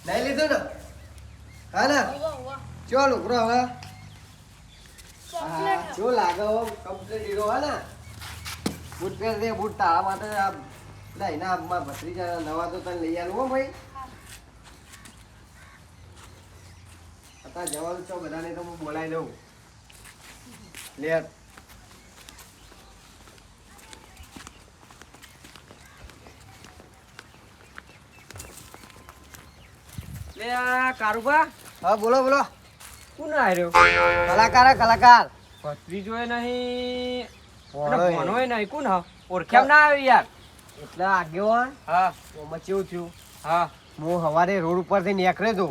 નહીં લીધું ને હા ને ચો લુકરો હવે જો લાગે કમ્પ્લીટ હીરો હા ને બૂટ પહેર દે બૂટ તારા માટે આ લઈને મારા ભત્રીજા નવા તો તને લઈ આવું હો ભાઈ અત્યારે જવાનું છો બધાને તો હું બોલાવી દઉં લે કારુબા હા બોલો બોલો કોણ આવ્યો કલાકાર ભત્રીજો નહીં ભણોય નહીં કોણ હા ઓળખ્યા ના આવ્યો યાર એટલે આગેવાન હા ઓમાં કેવું થયું હા હું સવારે રોડ ઉપરથી નીકળ્યો હતો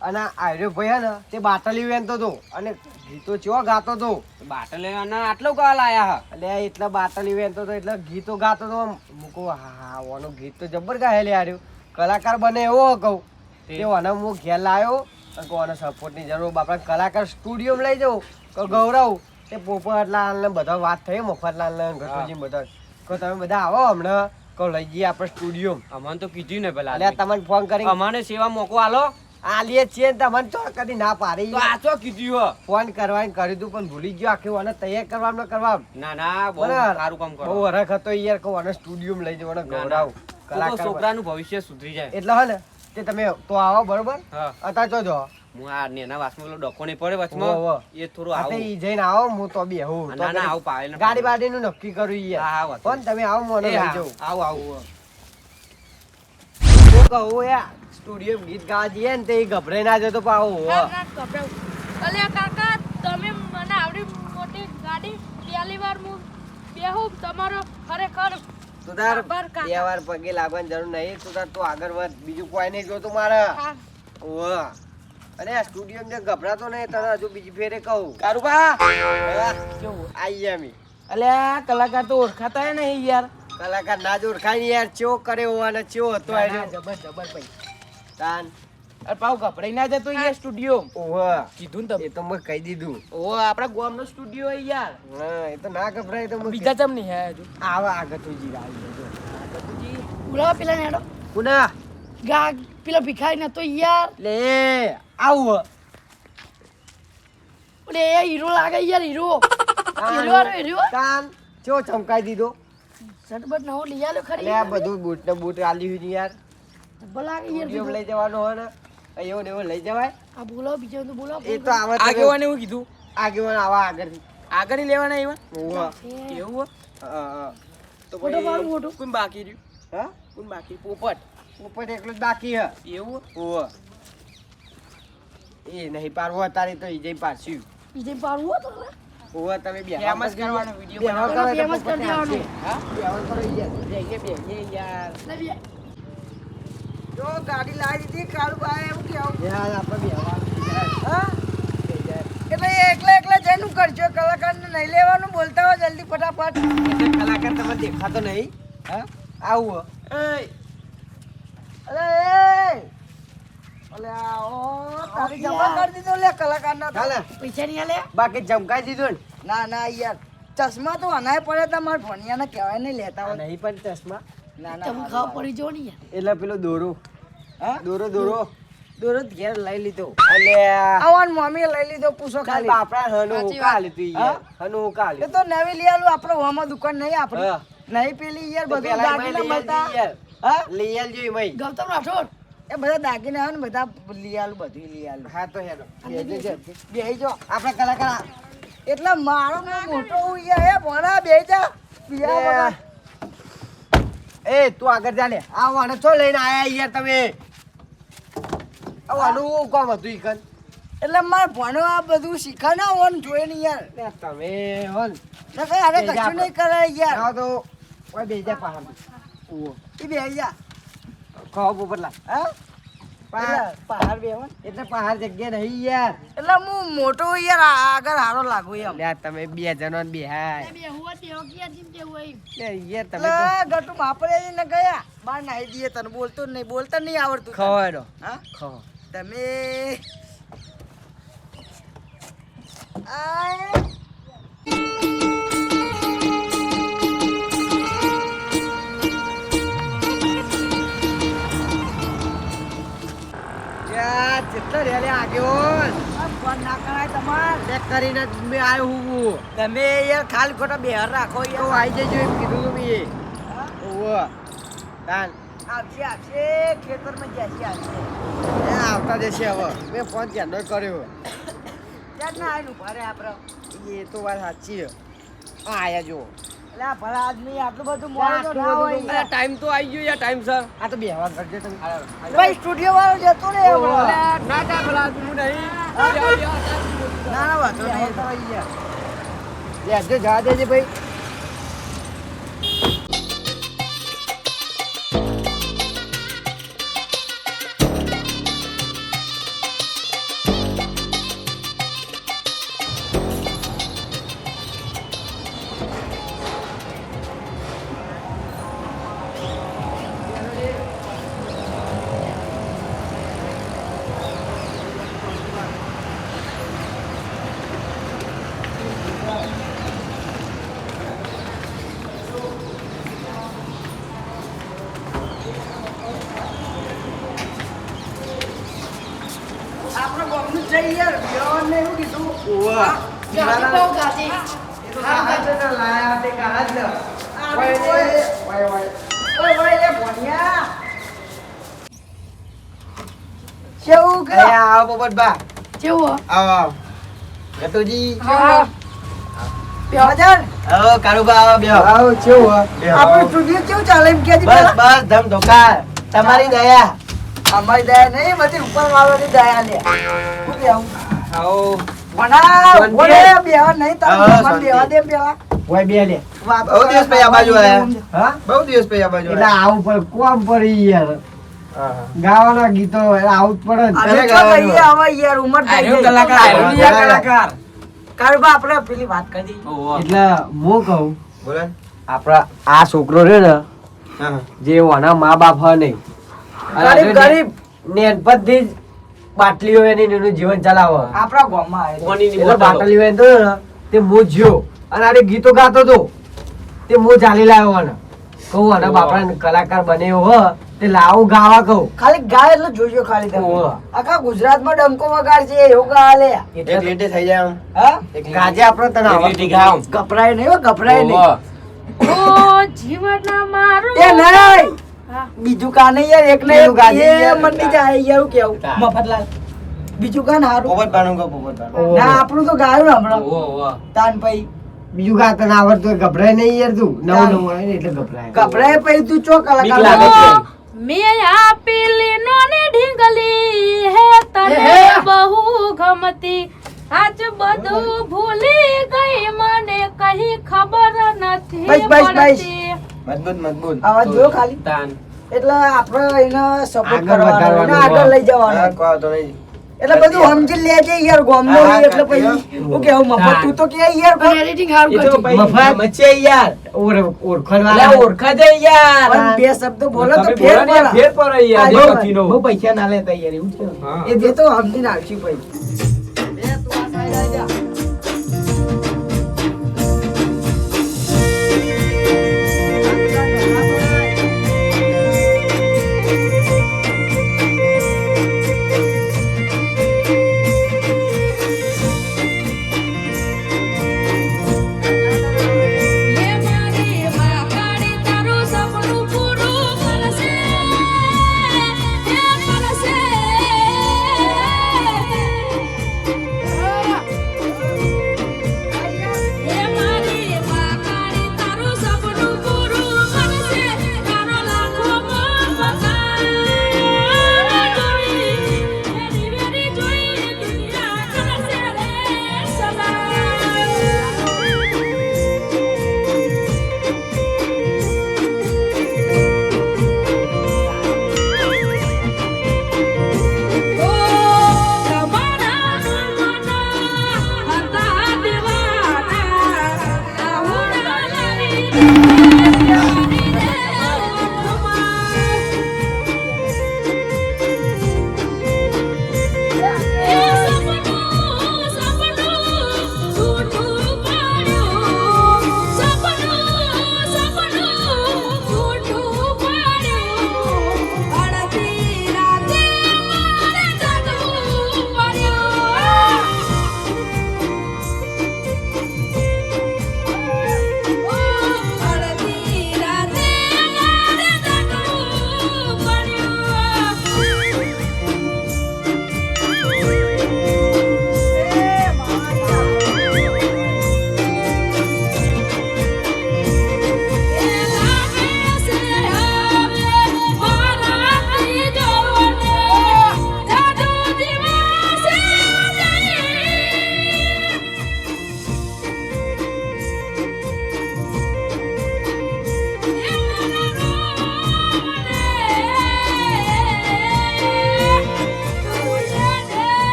અને આર્યો ભાઈ હે ને તે બાટલી વેનતો હતો અને ગીતો ચેવો ગાતો હતો બાટલે આટલો કાલ આયા એટલે એટલા બાટલી વેનતો હતો એટલે ગીતો ગાતો હતો મૂકો હા ઓનું ગીત તો જબર ગાય લે આર્યો કલાકાર બને એવો કહું તે ઓને હું ઘેર લાવ્યો અને સપોર્ટની જરૂર બાપા કલાકાર સ્ટુડિયોમાં લઈ જાઉં તો ગૌરવ તે પોપટલાલ ને બધા વાત થઈ મફતલાલ ને ઘટોજી બધા કહો તમે બધા આવો હમણાં કહો લઈ જઈએ આપણે સ્ટુડિયો અમને તો કીધું ને પેલા એટલે તમને ફોન કરી અમારે સેવા મોકો આલો આલીએ છીએ ને તમને ચોર કદી ના પાડી તો આ તો કીધું ફોન કરવાનું કર્યું તું પણ ભૂલી ગયો આખી અને તૈયાર કરવાનું કરવા ના ના બહુ સારું કામ કરો બહુ હરખ હતો યાર કહું અને સ્ટુડિયોમાં લઈ જવાનો ગૌરવ કલાકાર છોકરાનું ભવિષ્ય સુધરી જાય એટલે હે ને તે તમે તો આવો બરોબર હા અત્યારે જો જો હું આ નેના વાસમાં પેલો ડોકો નહીં પડે વચમાં એ થોડું આ આવું ઈ જઈને આવો હું તો બી હું ના ના આવું પાવેલ ગાડી બાડીનું નક્કી કરું યાર હા હા પણ તમે આવો મને લઈ જાઓ આવું આવું હું કહું યાર સ્ટુડિયો ગીત ગાવા જઈએ ને તે ગભરાઈ ના જતો પાવો અલ્યા કાકા તમે મને આવડી મોટી ગાડી પહેલી વાર હું બેહું તમારો ખરેખર તું તાર આભાર કાકા. બે વાર પગે લાગવાની જરૂર નહીં તું તાર તું આગળ વધ બીજું કોઈ નહીં જોતું મારે હા. ઓહ અરે આ સ્ટુડિયો ને ગભરાતો નહીં તને હજુ બીજી ફેરે કહું કારુબા કેવું આઈ અમે અલ્યા કલાકાર તો ઓળખાતા નહીં યાર કલાકાર ના જ ઓળખાય યાર ચેવો કરે અને ચેવો હતો જબર જબર ભાઈ તાન અરે પાવ ગભરાઈ ના જતો યાર સ્ટુડિયો ઓહ કીધું ને એ તો મેં કહી દીધું ઓ આપડા ગામનો સ્ટુડિયો યાર હા એ તો ના ગભરાય તો મેં બીજા ચમ નહીં હે હજુ આવા આગળ તું જી આવી બોલાવો પેલા નેડો કુના ગા પેલા ભિખારી નતો યાર લે આવું ઓલે એ હીરો લાગે યાર હીરો હીરો આરો હીરો તાન ચો ચમકાઈ દીધો સટબટ નવો લઈ આલો ખરી એટલે આ બધું બૂટ ને બૂટ આલી હોય યાર બોલાગે યાર સ્ટુડિયો લઈ જવાનો હોય ને એવું ને એવું લઈ જવાય આ બોલાવો બીજો તો બોલાવો એ તો આવા આગેવાને એવું કીધું આગેવાન આવા આગળથી આગળ લેવાના આવ્યા ઓહ એવું હા તો ફોટો પાડું, ફોટો. કોણ બાકી રહ્યું હા કોણ બાકી પોપટ ઉપર એકલું જ બાકી હે એવું ઓહ એ નહીં પારવો તારી તો ઈ જઈ પાછ્યું બીજે પાડવું હતો ને ઓહ તમે બે ફેમસ કરવાનો વિડિયો ફેમસ કરી દેવાનું. હા બેહવા કરો યાર બે યાર લે બે જો ગાડી લાવી દીધી કારુબા એવું કેવું યાર આપણે બેહવા હા એટલે એકલા એકલા જઈને કરજો કલાકારને નહીં લેવાનું બોલતા હોય જલ્દી ફટાફટ એટલે કલાકાર તમને દેખાતો નહીં હા આવું અરે એ અલે આવો તારી જમા કરી દીધો લે કલાકારના ચાલે પૈસા નહીં આલે બાકી ચમકાઈ દીધું ના ના યાર ચશ્મા તો અનાય પડે તમાર ભણિયાને કહેવાય નહીં લેતા ને હોય નહીં પણ ચશ્મા ના તમે ખાવા પડી જો ને યાર એટલે પેલો દોરો હા દોરો દોરો ઘેર લઈ લીધો એટલે આવન મમ્મીએ લઈ લીધો પૂછો ખાલી ખાલી આપણા હનુ સાચી કાલ તું યાર હનુ કાલ એ તો નવી લઈ આલું આપણે હોમાં દુકાન નહીં આપણે હા. નહીં પેલી યાર તો બધું પેલા દાગીના લઈ મળતા યાર હા લઈ આલજો એમાંય. ગૌતમ રાઠોડ એ બધા દાગીના આવે ને બધા લઈ આલું બધું લઈ આલું હા તો હેલો બેહી જો આપણા કલાકાર એટલે મારો મોટો હું યાર હે ભણા બેહી જા પિયા વગર. એ તું આગળ જા લે આ વાને છો લઈને આયા યાર તમે આ વાનું કોમ હતું ઈકન એટલે માર ભણો આ બધું શીખાના હોન જોઈ ને યાર લે તમે હોલ ને કઈ અરે બેહી જા કશું નહીં કરે યાર આવો તો ઓય બેજા પહાડ ઓ એ બેહી જા ખાવ પોપટલા હા પહાડ પહાડ બેહો ને. એટલે પહાડ જગ્યા નહીં યાર એટલે હું મોટો યાર આગળ હારો લાગુ એમ લે તમે બે જણો ને બેહાય બે હુવા તે હોકિયા જીમ તે હોય લે યાર તમે તો એટલે ગટુ માપરે ને ગયા બાર નાઈ દઈએ તને બોલતો જ નહીં બોલતા નહીં આવડતું તને. ખવાડો હા ખવો તમે આય કેટલા રેલે આગેવાન આ ફોન ના કરાય તમાર ચેક કરીને જ મેં આવ્યો હું તમે યાર ખાલી ખોટા બેહર રાખો તો યાર આવી જજો એમ કીધું તું મેં હા? ઓવો તાન આવશે ખેતરમાં જશે આવશે એ આવતા જશે હવે મેં ફોન ક્યાંનો કર્યો ત્યાં ના આવેલું ભારે આપણે એ તો વાત સાચી છે આ આયા જો એટલે આ ભલા આદમી આટલું બધું મોડું તો ના હોય યાર. ટાઈમ તો આવી ગયો યાર ટાઈમ સર આ તો બેહવા કરજે તમે ભાઈ સ્ટુડિયો વાળો જતો રે હમણાં. ના કા ભલા હું નહીં ના ના વાંધો નહીં. લેજો જા દેજે ભાઈ આપણે ગામનું જ છે યાર બેવાને એવું કીધું ઓવા ગાડી બહુ ગાડી. ઓય ઓય લે ભણ્યા કેવું કે જેવો. મજાન આપણું સ્ટુડિયો કેવું ચાલે એમ કે તમારી દયા અમારી દયા નહીં બધી ઉપર વાળાની દયા લે શું કેવું આવો ભણા શાંતિ. બોલે બેવા નહીં હા, તારે શાંતિ. બેવા દે પેલા ઓય બે લે વાત બહુ દિવસ પછી આ બાજુ આયા. હા બહુ દિવસ પછી આ બાજુ એટલે આવું પર કોમ પડી યાર ગાવાના ગીતો આવું જ પડે ને. અમે તો કહીએ હવે યાર ઉંમર થઈ ગઈ કલાકાર. કારુબા આપણે પેલી વાત કરી એટલે હું કહું બોલો ને. આપડા આ છોકરો છે ને હા. જે ઓના મા બાપ હ નહીં ગરીબ ગરીબ નેનપણથી જ બાટલીઓ એની એનું જીવન ચલાવે આપણા ગામમાં આવ્યો એટલે બાટલીઓ એને તો ને તે હું જ્યો અને આને ગીતો ગાતો તો તે હું ચાલી લાવ્યો અને કહું અને બાપડા કલાકાર બને એવો હ તે લાવું ગાવા કહું ખાલી ગાય એટલે જોજો ખાલી તમે ઓહો. આખા ગુજરાતમાં ડંકો વગાડશે એવું ગા લે એક લીટે થઈ જાય આમ. હા એક લીટે. ગાજે આપણે તને આવડતું ગામ. ગભરાય નહીં હો ગભરાય નહીં ઓ જીવન મારું. એ નહીં હા. બીજું કા નહીં યાર એક ને બીજું એક ગાજે એ યાર. મંડી જાય યાર હું કેવું હા. મફતલાલ બીજું કા હારું પોપટભાઈનું કહો, પોપટભાઈ. ઓહો. ના આપણું તો ગાયું ને હમણાં તાન ભાઈ બીજું ગા તને આવડતું હોય, ગભરાય નહીં યાર તું નવું નવું આવે ને એટલે ગભરાય ગભરાય પછી તું ચો બીક લાગે કલાકાર છે. મેં આપેલી નોની ઢીંગલી હે તને બહુ ગમતી આજ બધું ભૂલી ગઈ મને કઈ ખબર નથી બસ, બસ, બસ. પડતી. મજબૂત મજબૂત. આવા જો ખાલી એટલે આપણે એને સપોર્ટ આગળ કરવાનો વધારવાનું એને આગળ લઈ હા, જવાનો કોઈ વાંધો નહીં. એટલે બધું સમજી લેજે યાર ગામનો હા, હા, એટલે પછી હું કેવું મફત તું તો કે યાર મફત યાર ઓળખણ પણ બે શબ્દો બોલો તો ફેર પડે. આ જો બહુ પૈસા ના લેતા યાર એવું છે હા. એ જે તો સમજીને આવશું ભાઈ લે મારી વાકાડી તારું સપનું પૂરું કરશે હે કરશે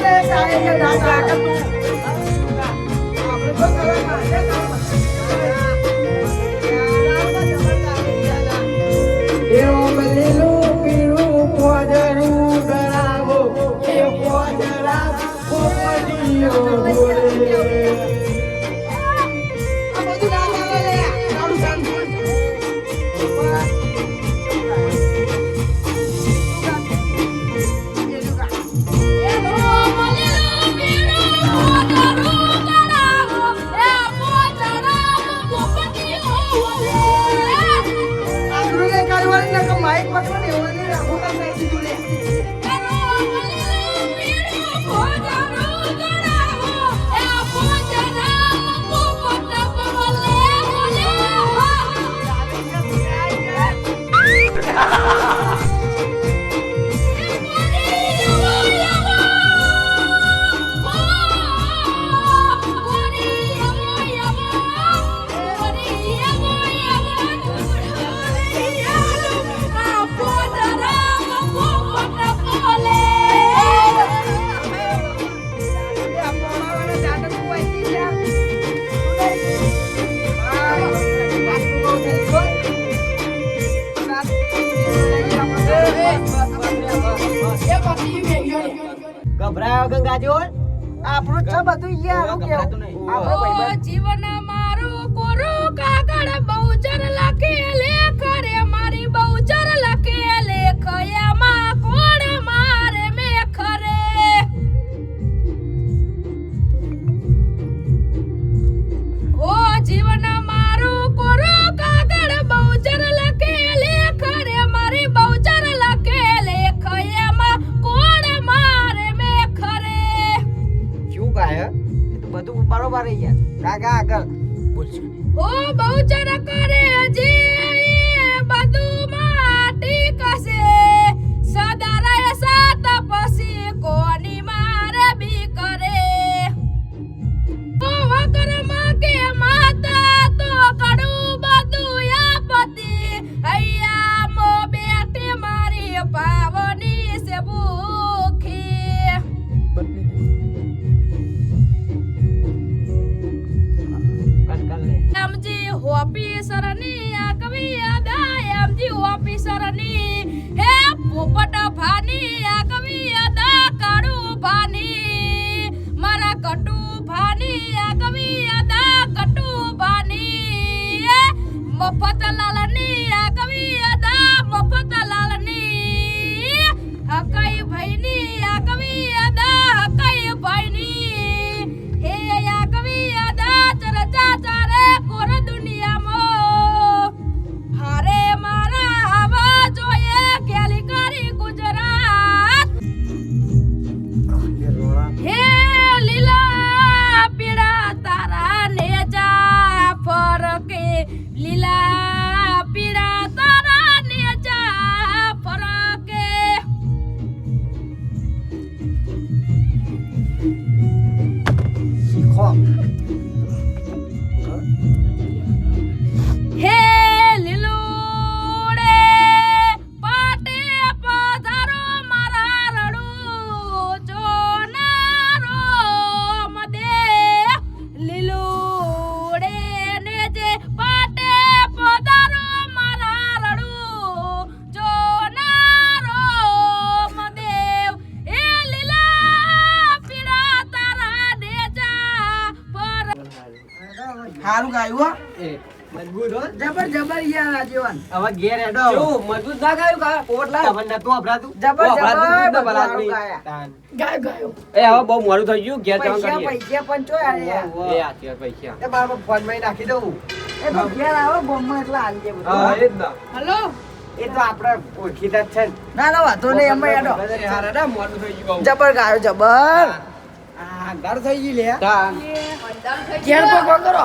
એટલે કાંઈ કે ના કાકા તું. આપણે તો કલાકાર છે, એવો બનેલું પીળું પોદરું ગળાવો, એ પોદરા પોપડીઓ બોલે. આ બધું ના ચાલે લે. તારું શાંત બોલ. આટલું નહીં કરવાનું ને કે માઈક પકડો ને એવું નહીં રાખવું કામ નહીં દીધું લે. ગભરાયો ગંગાજો આપણું છે બધું યાર હું કેવું આપણો ભાઈબંધ. જીવન મારું કોરું કાગળ બહુચર લખે લેખ રે મારી બહુચર લખે લેખ એમાં કોણ મારે મેખ રે ઓ જીવન મારું કોરું કાગળ બહુચર લખે લેખ રે મારી બહુચર લખે લેખ એમાં કોણ મારે મેખ રે શું ગાય એ તો બધું બરોબર છે યાર. કાકા આગળ બોલશું. ઓ બહુચર કરે જે બધું માટી કસે સદા રહે સાત પછી કોની મારે બી કરે ઓ વગર માગે માતા તો કડું બધું આપતી હૈયા મો બેટે મારી પાવની સે ભૂખી એમજી ઓફિસરની આ કવિ અદા એમજી ઓફિસરની હે પોપટ ભાની આ કવિ અદા કાળુ ભાની મારા કટુ ભાની આ કવિ અદા કટુ ભાની મફત લાલની આ કવિ અદા મફત લાલની હકાઈ ભાઈની આ કવિ અદા હકાઈ ભાઈની હે આ કવિ અદા ચર્ચા ચારે કોર દુનિયામાં હારે મારા આવા જોઈએ કેલી કરી ગુજરાત હે લીલા પીળા તારા નેજા ફરકે લીલા પીળા તારા નેજા ફરકે શીખો. હે લીલુડે પાટે પધારો મારા રડું જોનારો મદે લીલુડે ને જે પાટે પધારો મારા રડું જોનારો મદેવ એ લીલા પીળા તારા દેજા પર સારું ગાયું હો. એ મજબૂત હો. જબર જબર યાર રાજેવાન. હવે ઘેર હેડો. શું મજબૂત ના ગાયું કા પોટલા તમને નતું અભરાતું. જબર જબર અભરાતું જ નતું બધું ભલાદમી. સારું ગાયા. તાન. ગાયું. એ હવે બહુ મોડું થઈ ગયું ઘેર જવાનું પૈસા કરીએ. પૈસા પણ ચો યાર યાર. એ આથી યાર પૈસા. એ મારા ફોન માં નાખી દઉં. એ તો ઘેર આવો ગોમમાં એટલે આલજે બધું. હા એ જ ના. હલો એ તો આપણે ઓળખીતા જ છે ને. ના ના વાંધો નહીં એમાં હેડો. હારે હેડો, મોડું થઈ ગયું બહુ. જબર ગાયો જબર. આ અંધારું થઈ ગયું લે. તાન. ઘેર પકડ કરો.